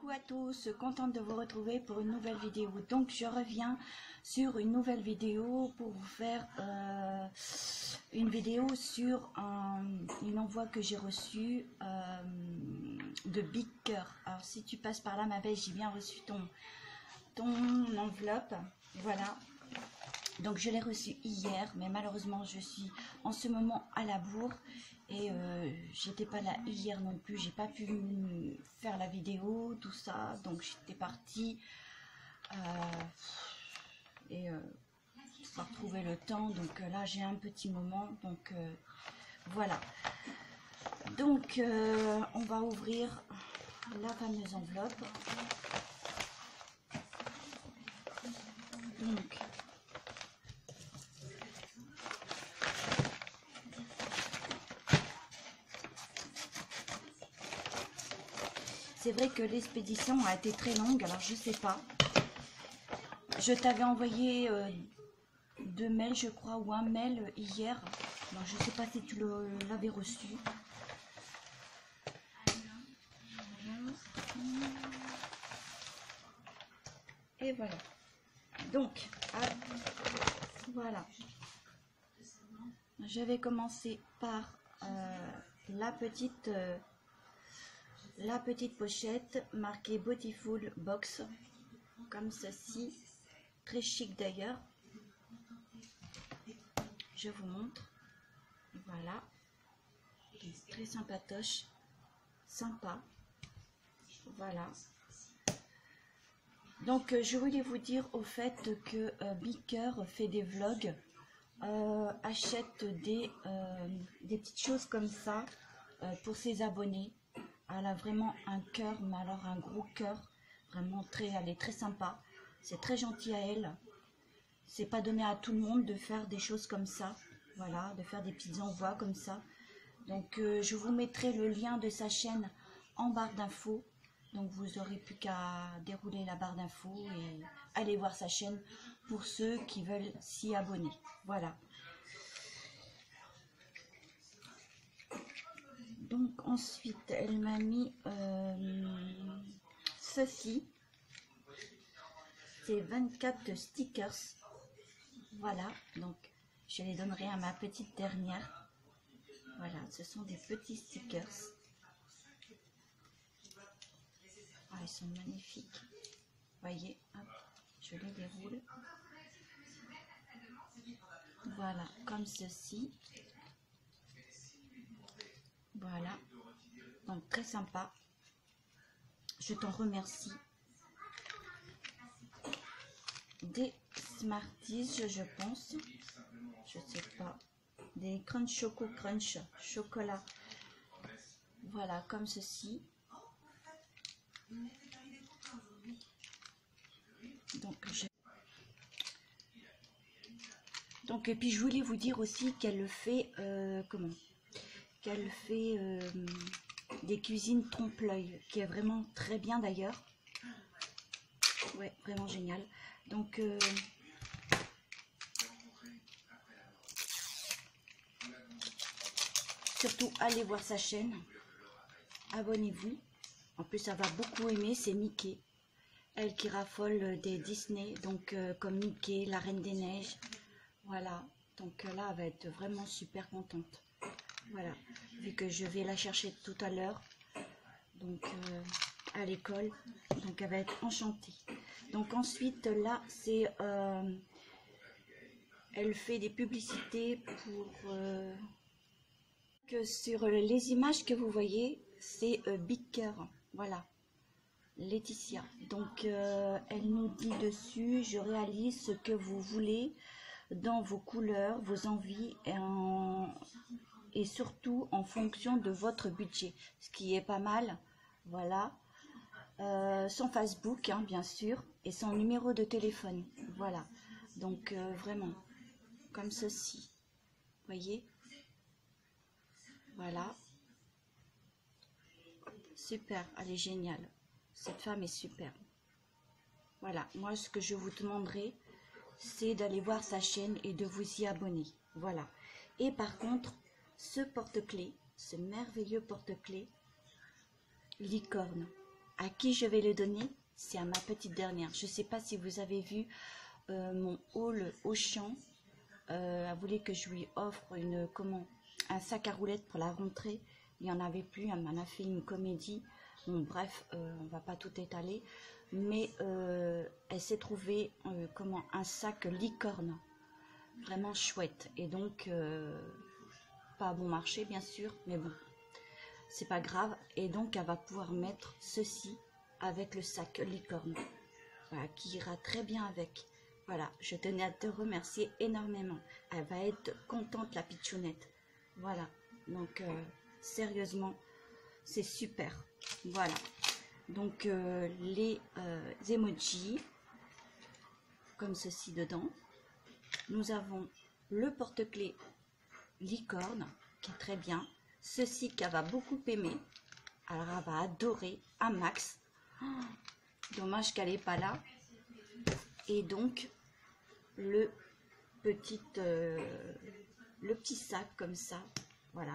Coucou à tous, contente de vous retrouver pour une nouvelle vidéo. Donc je reviens sur une nouvelle vidéo pour vous faire une vidéo sur une envoi que j'ai reçu de Big Cœur. Alors si tu passes par là ma belle, j'ai bien reçu ton enveloppe, voilà. Donc je l'ai reçu hier, mais malheureusement je suis en ce moment à la bourre et j'étais pas là hier non plus, j'ai pas pu faire la vidéo, tout ça, donc j'étais partie pour trouver le temps, donc là j'ai un petit moment, donc voilà. Donc on va ouvrir la fameuse enveloppe. Donc c'est vrai que l'expédition a été très longue, alors je sais pas. Je t'avais envoyé 2 mails, je crois, ou un mail hier. Donc, je sais pas si tu l'avais reçu. Et voilà. Donc, voilà. Je vais commencer par la petite pochette marquée Beautiful Box, comme ceci, très chic d'ailleurs. Je vous montre, voilà, très sympatoche, sympa, voilà. Donc je voulais vous dire au fait que Big Cœur fait des vlogs, achète des petites choses comme ça pour ses abonnés. Elle a vraiment un cœur, mais alors un gros cœur, vraiment elle est très sympa, c'est très gentil à elle. C'est pas donné à tout le monde de faire des choses comme ça, voilà, de faire des petites envois comme ça. Donc je vous mettrai le lien de sa chaîne en barre d'infos, donc vous aurez plus qu'à dérouler la barre d'infos et aller voir sa chaîne pour ceux qui veulent s'y abonner, voilà. Donc ensuite elle m'a mis ceci, c'est 24 stickers, voilà, donc je les donnerai à ma petite dernière. Voilà, ce sont des petits stickers. Ah, ils sont magnifiques. Voyez, hop, je les déroule. Voilà, comme ceci. Voilà, donc très sympa. Je t'en remercie. Des Smarties, je pense. Je sais pas. Des Crunch Choco Crunch chocolat. Voilà, comme ceci. Donc, et puis je voulais vous dire aussi qu'elle fait qu'elle fait des cuisines trompe-l'œil, qui est vraiment très bien d'ailleurs. Ouais, vraiment génial. Donc surtout allez voir sa chaîne, abonnez-vous. En plus elle va beaucoup aimer, c'est Mickey, elle qui raffole des Disney, donc comme Mickey, la Reine des Neiges, voilà. Donc là elle va être vraiment super contente, voilà, vu que je vais la chercher tout à l'heure, donc à l'école, donc elle va être enchantée. Donc ensuite là c'est elle fait des publicités pour que sur les images que vous voyez, c'est Big Cœur, voilà, Laetitia. Donc elle nous dit dessus: je réalise ce que vous voulez dans vos couleurs, vos envies et surtout en fonction de votre budget, ce qui est pas mal, voilà. Son Facebook, hein, bien sûr, et son numéro de téléphone, voilà. Donc vraiment comme ceci, voyez, voilà, super, elle est géniale, cette femme est super. Voilà, moi ce que je vous demanderai, c'est d'aller voir sa chaîne et de vous y abonner, voilà. Et par contre, ce porte-clés, ce merveilleux porte-clés licorne, À qui je vais le donner? C'est à ma petite dernière. Je ne sais pas si vous avez vu mon haul Auchan. Elle voulait que je lui offre un sac à roulettes pour la rentrée. Il n'y en avait plus, elle m'en a fait une comédie. Bon, bref, on va pas tout étaler. Mais elle s'est trouvée un sac licorne. Vraiment chouette. Et donc, pas à bon marché, bien sûr, mais bon, c'est pas grave. Et donc, elle va pouvoir mettre ceci avec le sac licorne. Voilà, qui ira très bien avec. Voilà, je tenais à te remercier énormément. Elle va être contente, la pitchounette. Voilà, donc sérieusement, c'est super. Voilà, donc les emojis, comme ceci dedans. Nous avons le porte-clés licorne, qui est très bien. Ceci qu'elle va beaucoup aimer. Alors, elle va adorer un max. Oh, dommage qu'elle n'est pas là. Et donc, le petit sac comme ça. Voilà,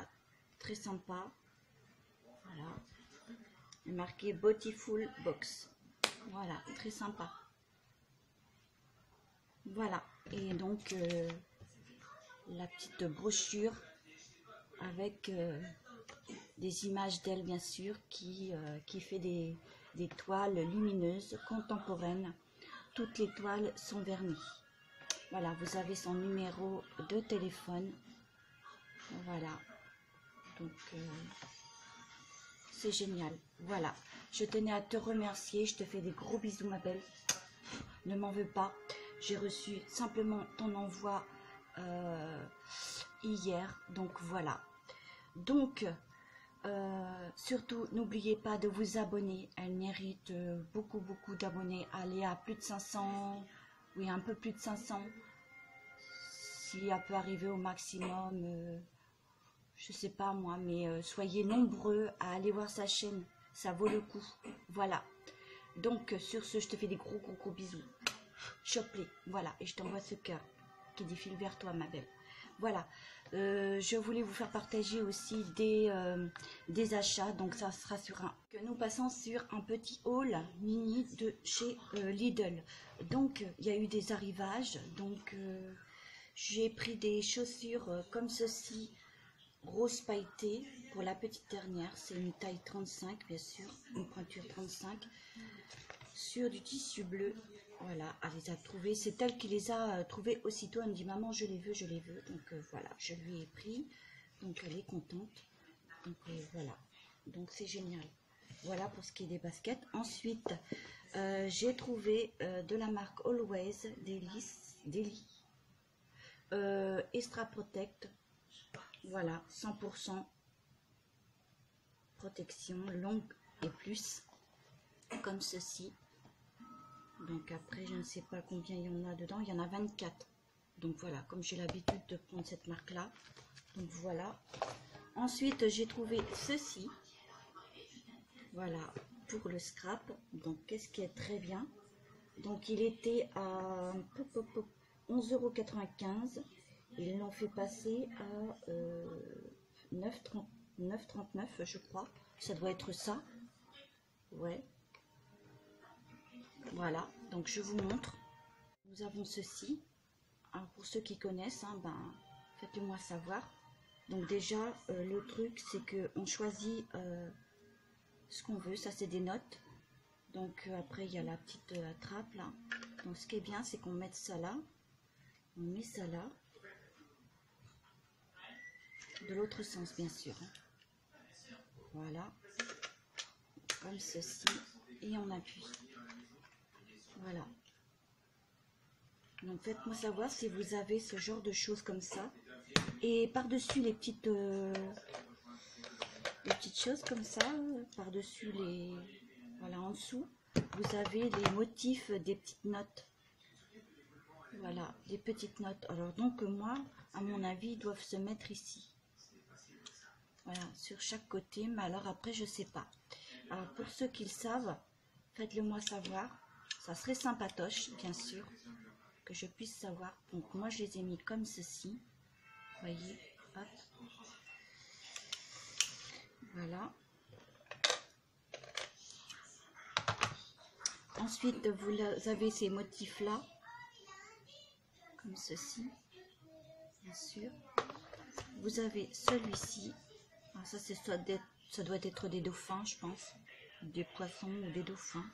très sympa. Voilà. Marqué Beautiful Box. Voilà, très sympa. Voilà, et donc la petite brochure avec des images d'elle bien sûr qui fait des toiles lumineuses contemporaines. Toutes les toiles sont vernies. Voilà, vous avez son numéro de téléphone. Voilà, donc c'est génial. Voilà, je tenais à te remercier. Je te fais des gros bisous ma belle. Ne m'en veux pas. J'ai reçu simplement ton envoi hier. Donc voilà. Donc surtout n'oubliez pas de vous abonner. Elle mérite beaucoup d'abonnés. Allez à plus de 500. Oui, un peu plus de 500. Si elle peut arriver au maximum, je sais pas moi, mais soyez nombreux à aller voir sa chaîne. Ça vaut le coup. Voilà. Donc sur ce, je te fais des gros bisous. Choplé, voilà, et je t'envoie ce cœur qui défile vers toi ma belle. Voilà, je voulais vous faire partager aussi des achats, donc ça sera sur que nous passons sur un petit haul mini de chez Lidl. Donc il y a eu des arrivages, donc j'ai pris des chaussures comme ceci, rose pailleté pour la petite dernière, c'est une taille 35 bien sûr, une pointure 35, sur du tissu bleu. Voilà, elle les a trouvées. C'est elle qui les a trouvées aussitôt. Elle me dit, maman, je les veux. Donc voilà, je lui ai pris. Donc elle est contente. Donc voilà, donc c'est génial. Voilà pour ce qui est des baskets. Ensuite, j'ai trouvé de la marque Always Daily Extra Protect. Voilà, 100% protection longue et plus, comme ceci. Donc après, je ne sais pas combien il y en a dedans. Il y en a 24. Donc voilà, comme j'ai l'habitude de prendre cette marque-là. Donc voilà. Ensuite, j'ai trouvé ceci. Voilà, pour le scrap. Donc, qu'est-ce qui est très bien. Donc, il était à 11,95 €. Ils l'ont fait passer à 9,39 €, je crois. Ça doit être ça. Ouais. Voilà, donc je vous montre. Nous avons ceci. Alors pour ceux qui connaissent, hein, ben, faites-le moi savoir. Donc déjà, le truc, c'est qu'on choisit ce qu'on veut. Ça, c'est des notes. Donc après, il y a la petite trappe là. Donc ce qui est bien, c'est qu'on met ça là. On met ça là. De l'autre sens, bien sûr. Voilà. Comme ceci. Et on appuie. Voilà. Donc faites-moi savoir si vous avez ce genre de choses comme ça. Et par-dessus les petites choses comme ça, par-dessus les... Voilà, en dessous, vous avez les motifs des petites notes. Voilà, des petites notes. Alors donc moi, à mon avis, ils doivent se mettre ici. Voilà, sur chaque côté. Mais alors après, je sais pas. Alors pour ceux qui le savent, faites-le moi savoir. Ça serait sympatoche, bien sûr, que je puisse savoir. Donc moi, je les ai mis comme ceci. Voyez, hop. Voilà. Ensuite, vous avez ces motifs-là, comme ceci, bien sûr. Vous avez celui-ci. Ça, ça doit être des dauphins, je pense. Des poissons ou des dauphins.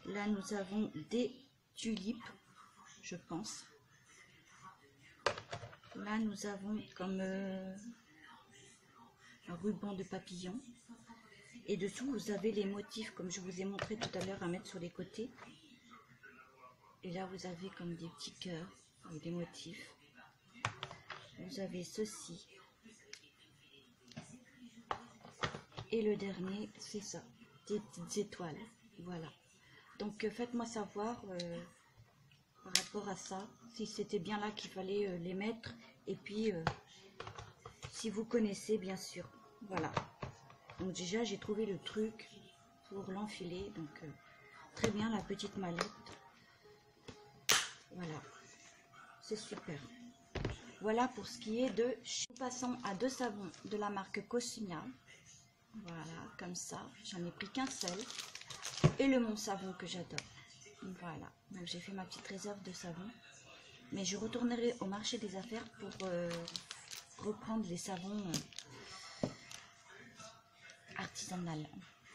Là, nous avons des tulipes, je pense. Là, nous avons comme un ruban de papillon. Et dessous, vous avez les motifs, comme je vous ai montré tout à l'heure, à mettre sur les côtés. Et là, vous avez comme des petits cœurs avec des motifs. Vous avez ceci. Et le dernier, c'est ça, des petites étoiles. Voilà. Donc, faites-moi savoir par rapport à ça, si c'était bien là qu'il fallait les mettre. Et puis, si vous connaissez, bien sûr. Voilà. Donc, déjà, j'ai trouvé le truc pour l'enfiler. Donc, très bien, la petite mallette. Voilà. C'est super. Voilà pour ce qui est de... Nous passons à deux savons de la marque Cosmia. Voilà, comme ça. J'en ai pris qu'un seul. Et le Mon Savon que j'adore. Voilà. Donc j'ai fait ma petite réserve de savon. Mais je retournerai au marché des affaires pour reprendre les savons artisanaux.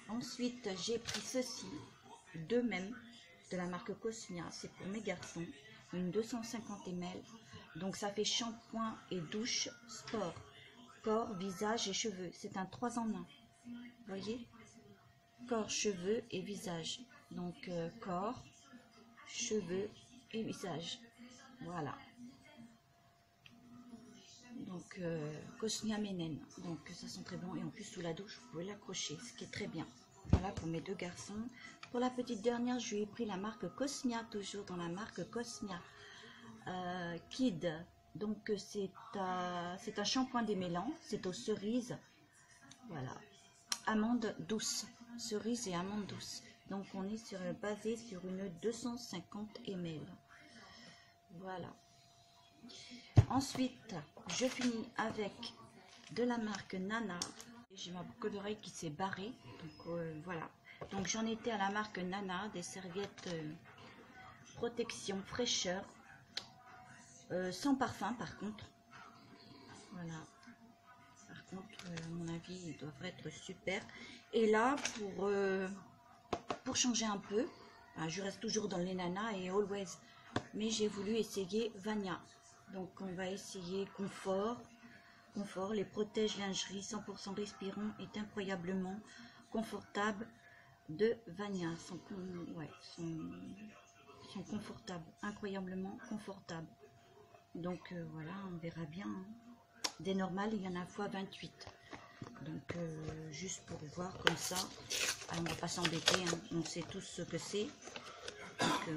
Ensuite, j'ai pris ceci. Deux mêmes de la marque Cosmia. C'est pour mes garçons. Une 250 ml. Donc ça fait shampoing et douche sport. Corps, visage et cheveux. C'est un 3 en 1. Vous voyez? Corps, cheveux et visage. Donc corps, cheveux et visage. Voilà. Donc Cosmia Ménène. Donc ça sent très bon. Et en plus sous la douche, vous pouvez l'accrocher. Ce qui est très bien. Voilà pour mes deux garçons. Pour la petite dernière, je lui ai pris la marque Cosmia. Toujours dans la marque Cosmia. Kid. Donc c'est un shampoing démêlant. C'est aux cerises. Voilà. Amande douce, cerise et amande douce. Donc on est basé sur une 250 ml. Voilà. Ensuite, je finis avec de la marque Nana. J'ai ma boucle d'oreille qui s'est barrée. Donc voilà. Donc j'en étais à la marque Nana, des serviettes protection fraîcheur. Sans parfum par contre. Voilà. Par contre, à mon avis, ils doivent être super. Et là, pour changer un peu, je reste toujours dans les nanas et always. Mais j'ai voulu essayer Vania. Donc, on va essayer Confort. Confort, les protège lingerie 100% respirant est incroyablement confortable de Vania. Sont confortables, incroyablement confortables. Donc, voilà, on verra bien. Hein. Des normales, il y en a fois 28. Donc, juste pour voir comme ça. Alors, on ne va pas s'embêter. Hein. On sait tous ce que c'est. Donc,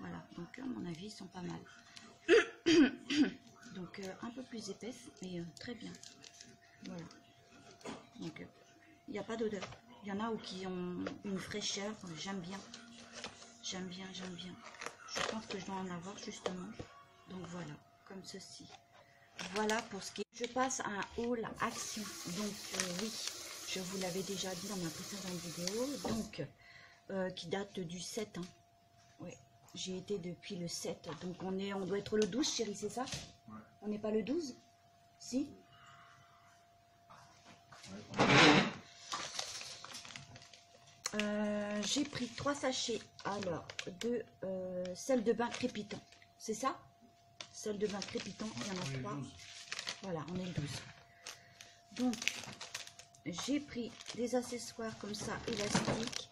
voilà. Donc, à mon avis, ils sont pas mal. Donc, un peu plus épaisse, mais très bien. Voilà. Donc, il n'y a pas d'odeur. Il y en a qui ont une fraîcheur. J'aime bien. J'aime bien, j'aime bien. Je pense que je dois en avoir, justement. Donc, voilà. Comme ceci. Voilà pour ce qui est. Je passe à un haul action. Donc oui, je vous l'avais déjà dit dans ma précédente vidéo. Donc qui date du 7. Hein. Oui, j'ai été depuis le 7. Donc on doit être le 12, chérie, c'est ça? Ouais. On n'est pas le 12? Si? J'ai pris 3 sachets. Alors, de sel de bain crépitant. C'est ça? Sel de bain crépitant, il y en a 3. Voilà, on est le 12. Donc, j'ai pris des accessoires comme ça, élastiques,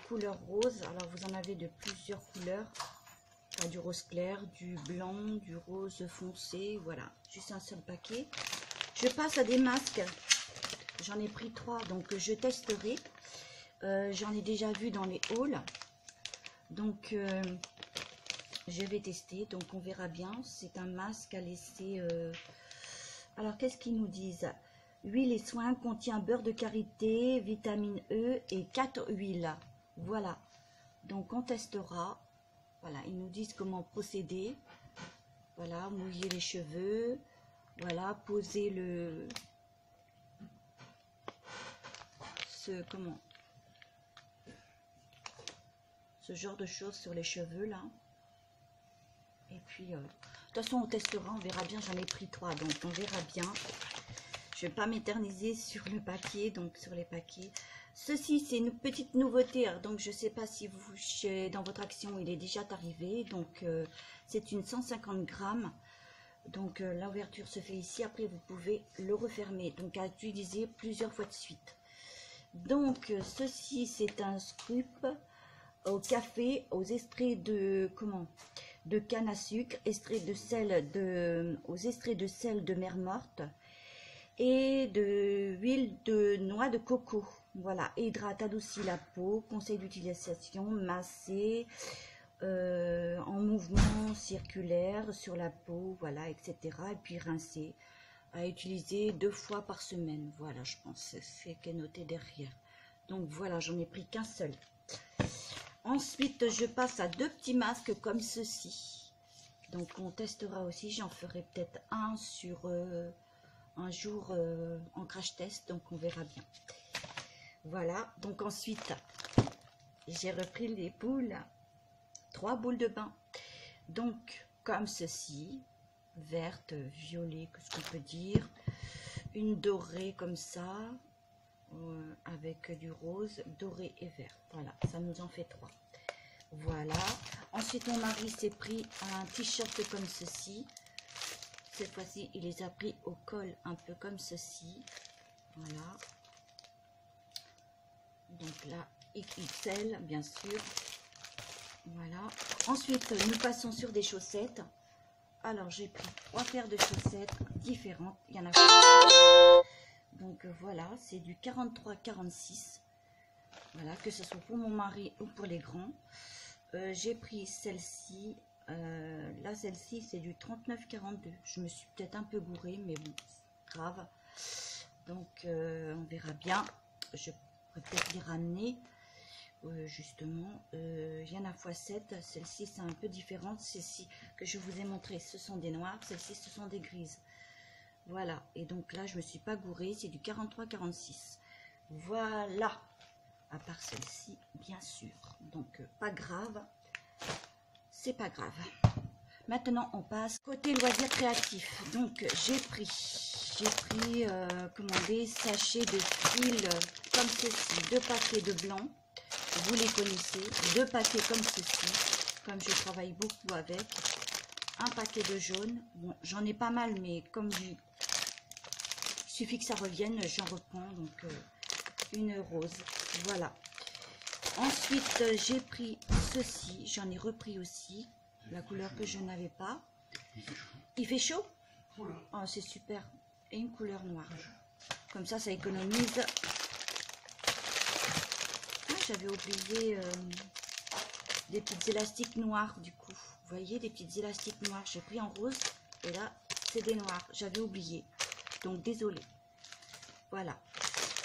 couleur rose. Alors, vous en avez de plusieurs couleurs. Enfin, du rose clair, du blanc, du rose foncé. Voilà, juste un seul paquet. Je passe à des masques. J'en ai pris 3, donc je testerai. J'en ai déjà vu dans les hauls. Donc, je vais tester, donc on verra bien. C'est un masque à laisser... Alors, qu'est-ce qu'ils nous disent? Huile et soins contient beurre de karité, vitamine E et 4 huiles. Voilà. Donc, on testera. Voilà, ils nous disent comment procéder. Voilà, mouiller les cheveux. Voilà, poser le... comment ce genre de choses sur les cheveux là. Et puis, de toute façon, on testera, on verra bien. J'en ai pris 3, donc on verra bien. Je vais pas m'éterniser sur le paquet, donc sur les paquets. Ceci, c'est une petite nouveauté, donc je sais pas si vous, dans votre action, il est déjà arrivé. Donc, c'est une 150 grammes. Donc, l'ouverture se fait ici. Après, vous pouvez le refermer. Donc, à utiliser plusieurs fois de suite. Donc, ceci, c'est un scrub au café, aux extraits de de canne à sucre, extraits de sel aux extraits de sel de mer morte et de huile de noix de coco. Voilà, hydrate, adoucit la peau, conseil d'utilisation, masser en mouvement circulaire sur la peau, voilà, etc. Et puis rincer, à utiliser 2 fois par semaine. Voilà, je pense, c'est qui est noté derrière. Donc voilà, j'en ai pris qu'un seul. Ensuite, je passe à 2 petits masques comme ceci. Donc, on testera aussi. J'en ferai peut-être un sur un jour en crash test. Donc, on verra bien. Voilà. Donc, ensuite, j'ai repris les boules. 3 boules de bain. Donc, comme ceci. Verte, violet, qu'est-ce qu'on peut dire. Une dorée comme ça. Avec du rose, doré et vert. Voilà, ça nous en fait 3. Voilà. Ensuite, mon mari s'est pris un t-shirt comme ceci. Cette fois-ci, il les a pris au col, un peu comme ceci. Voilà. Donc là, XXL, bien sûr. Voilà. Ensuite, nous passons sur des chaussettes. Alors, j'ai pris 3 paires de chaussettes différentes. Il y en a. Donc voilà, c'est du 43-46. Voilà, que ce soit pour mon mari ou pour les grands. J'ai pris celle-ci. Là, celle-ci, c'est du 39-42. Je me suis peut-être un peu gourée, mais bon, grave. Donc, on verra bien. Je pourrais peut-être les ramener. Justement, il y en a x7. Celle-ci, c'est un peu différente. Celle-ci que je vous ai montré, ce sont des noirs. Celles-ci, ce sont des grises. Voilà, et donc là, je me suis pas gourée, c'est du 43-46. Voilà, à part celle-ci, bien sûr. Donc, pas grave, c'est pas grave. Maintenant, on passe côté loisirs créatifs. Donc, j'ai pris des sachets de fil comme ceci, 2 paquets de blanc, vous les connaissez, 2 paquets comme ceci, comme je travaille beaucoup avec, un paquet de jaune. Bon, j'en ai pas mal, mais comme il suffit que ça revienne, j'en reprends. Donc, une rose. Voilà. Ensuite, j'ai pris ceci. J'en ai repris aussi. La couleur que je n'avais pas. Il fait chaud? Oh, c'est super. Et une couleur noire. Comme ça économise. Ah, j'avais oublié des petites élastiques noires du coup. Vous voyez, des petites élastiques noires. J'ai pris en rose. Et là, c'est des noirs. J'avais oublié. Donc, désolé. Voilà.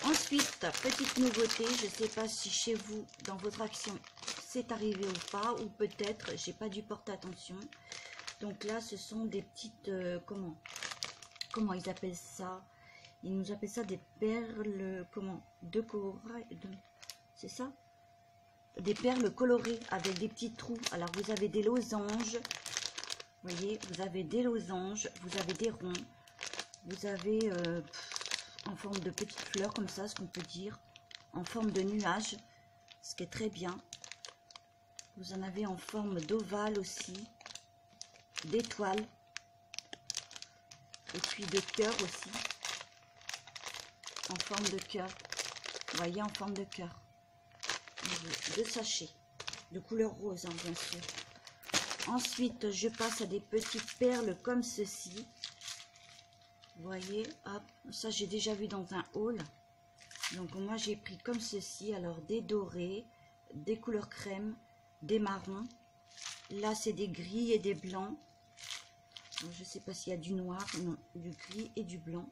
Ensuite, petite nouveauté. Je ne sais pas si chez vous, dans votre action, c'est arrivé ou pas. Ou peut-être, j'ai pas dû porter attention. Donc là, ce sont des petites... comment ils appellent ça? Ils nous appellent ça des perles... de corail. C'est ça? Des perles colorées avec des petits trous. Alors, vous avez des losanges. Vous voyez, vous avez des losanges. Vous avez des ronds. Vous avez en forme de petites fleurs comme ça, ce qu'on peut dire, en forme de nuages, ce qui est très bien. Vous en avez en forme d'ovale aussi, d'étoiles, et puis de cœur aussi, en forme de cœur. Vous voyez, en forme de cœur. 2 sachets de couleur rose, hein, bien sûr. Ensuite, je passe à des petites perles comme ceci. Vous voyez, hop, ça j'ai déjà vu dans un haul. Donc moi j'ai pris comme ceci, alors des dorés, des couleurs crème, des marrons. Là c'est des gris et des blancs. Donc, je ne sais pas s'il y a du noir, non, du gris et du blanc.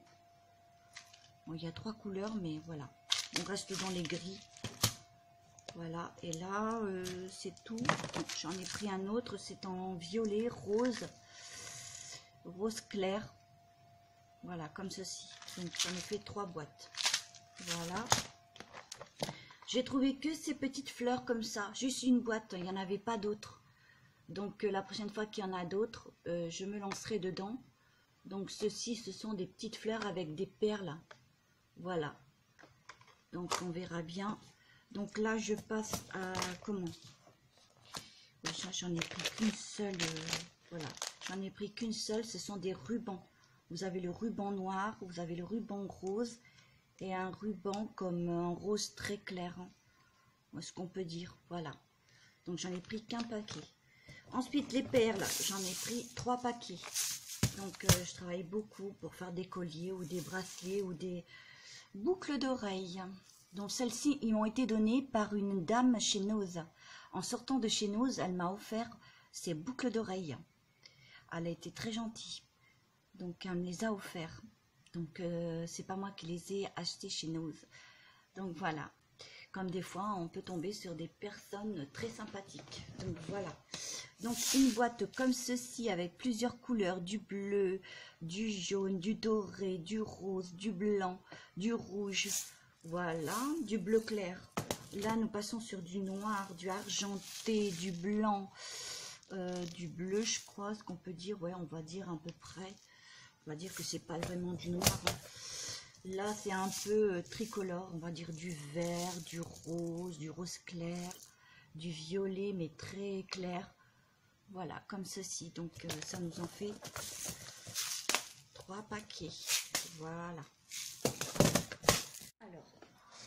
Bon, il y a 3 couleurs, mais voilà. On reste dans les gris. Voilà, et là c'est tout. J'en ai pris un autre, c'est en violet, rose, rose clair. Voilà, comme ceci. Donc, j'en ai fait 3 boîtes. Voilà. J'ai trouvé que ces petites fleurs comme ça, juste une boîte, il n'y en avait pas d'autres. Donc la prochaine fois qu'il y en a d'autres, je me lancerai dedans. Donc ceci, ce sont des petites fleurs avec des perles. Voilà. Donc on verra bien. Donc là, je passe à comment? J'en ai pris qu'une seule. Voilà. J'en ai pris qu'une seule. Ce sont des rubans. Vous avez le ruban noir, vous avez le ruban rose et un ruban comme un rose très clair. Ce qu'on peut dire. Voilà. Donc j'en ai pris qu'un paquet. Ensuite, les perles, j'en ai pris 3 paquets. Donc, je travaille beaucoup pour faire des colliers ou des bracelets ou des boucles d'oreilles. Donc, celles-ci, ils m'ont été données par une dame chez Nose. En sortant de chez Nose, elle m'a offert ces boucles d'oreilles. Elle a été très gentille. Donc, elle me les a offertes. Donc, c'est pas moi qui les ai achetées chez Nose. Donc, voilà. Comme des fois, on peut tomber sur des personnes très sympathiques. Donc, voilà. Donc, une boîte comme ceci avec plusieurs couleurs, du bleu, du jaune, du doré, du rose, du blanc, du rouge. Voilà, du bleu clair. Là, nous passons sur du noir, du argenté, du blanc, du bleu, je crois, ce qu'on peut dire. Ouais, on va dire à peu près. On va dire que c'est pas vraiment du noir. Là, c'est un peu tricolore, on va dire du vert, du rose clair, du violet, mais très clair. Voilà, comme ceci. Donc, ça nous en fait 3 paquets. Voilà. Alors,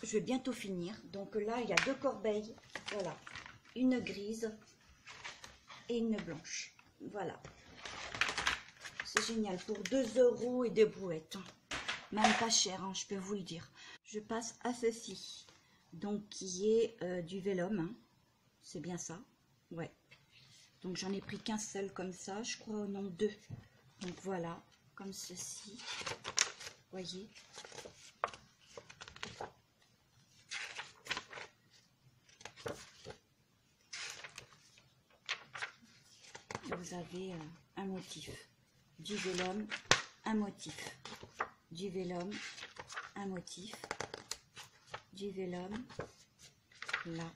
je vais bientôt finir. Donc là, il y a 2 corbeilles. Voilà, une grise et une blanche. Voilà. C'est génial pour 2 € et des brouettes. Même pas cher, hein, je peux vous le dire. Je passe à ceci, donc qui est du vélum, hein. C'est bien ça, ouais. Donc j'en ai pris qu'un seul comme ça, je crois, non 2. Donc voilà, comme ceci, voyez. Vous avez un motif, du vélum, un motif. Du vélum, un motif, du vélum, là,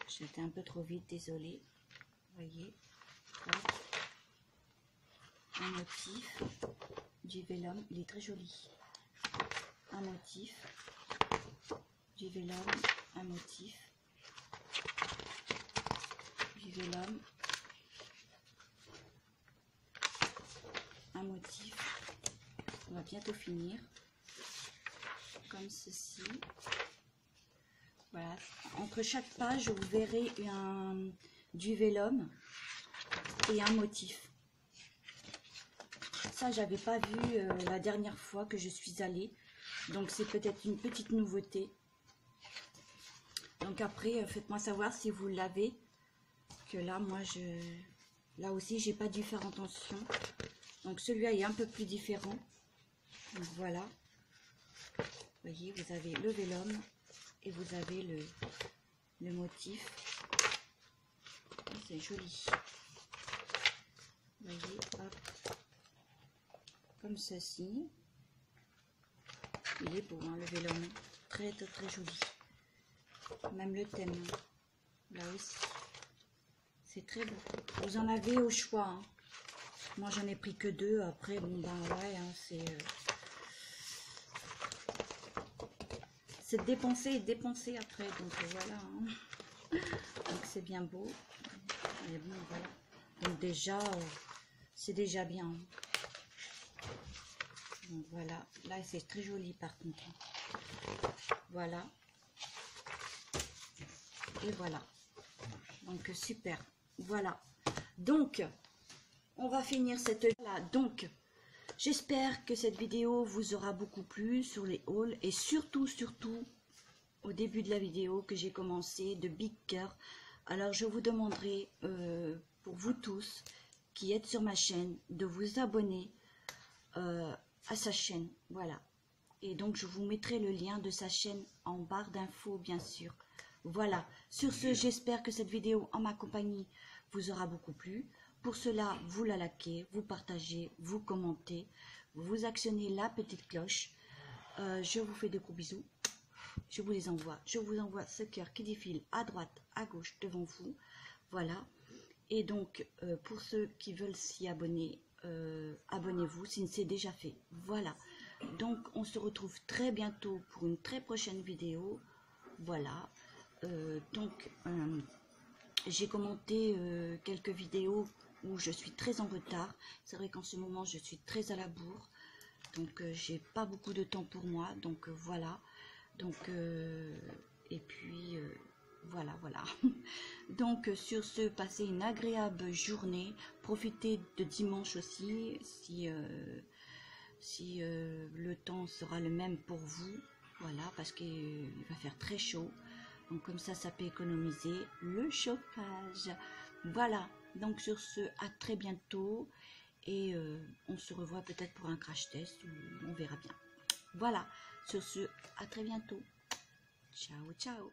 j'étais un peu trop vite, désolé, voyez, hop. Un motif, du vélum, il est très joli, un motif, du vélum, un motif, du vélum, un motif. On va bientôt finir comme ceci. Voilà, entre chaque page vous verrez du vélum et un motif. Ça, j'avais pas vu la dernière fois que je suis allée, donc c'est peut-être une petite nouveauté. Donc après, faites-moi savoir si vous l'avez, que là moi là aussi j'ai pas dû faire attention. Donc celui-là est un peu plus différent. Donc voilà, vous voyez, vous avez le vélum et vous avez le motif. C'est joli. Vous voyez, hop, comme ceci. Il est beau, hein, le vélum, très joli. Même le thème, là aussi, c'est très beau. Vous en avez au choix, hein. Moi j'en ai pris que 2. Après, bon ben ouais, hein, c'est dépenser et dépenser après, donc voilà, hein. Donc c'est bien beau, mais bon voilà, donc déjà c'est déjà bien, donc voilà, là c'est très joli par contre, voilà, et voilà, donc super, voilà, donc on va finir cette là. Donc j'espère que cette vidéo vous aura beaucoup plu sur les hauls et surtout au début de la vidéo que j'ai commencé de Big Cœur. Alors je vous demanderai pour vous tous qui êtes sur ma chaîne de vous abonner à sa chaîne, voilà. Et donc je vous mettrai le lien de sa chaîne en barre d'infos bien sûr. Voilà, sur ce j'espère que cette vidéo en ma compagnie vous aura beaucoup plu. Pour cela, vous la likez, vous partagez, vous commentez, vous actionnez la petite cloche. Je vous fais de gros bisous. je vous les envoie. Je vous envoie ce cœur qui défile à droite, à gauche, devant vous. Voilà. Et donc, pour ceux qui veulent s'y abonner, abonnez-vous si c'est déjà fait. Voilà. Donc, on se retrouve très bientôt pour une très prochaine vidéo. Voilà. J'ai commenté quelques vidéos où je suis très en retard. C'est vrai qu'en ce moment, je suis très à la bourre. Donc, j'ai pas beaucoup de temps pour moi. Donc, voilà. Donc, et puis, voilà. Donc, sur ce, passez une agréable journée. Profitez de dimanche aussi, si le temps sera le même pour vous. Voilà, parce qu'il va faire très chaud. Donc, comme ça peut économiser le chauffage. Voilà, donc sur ce, à très bientôt. Et on se revoit peut-être pour un crash test, ou on verra bien. Voilà, sur ce, à très bientôt. Ciao, ciao.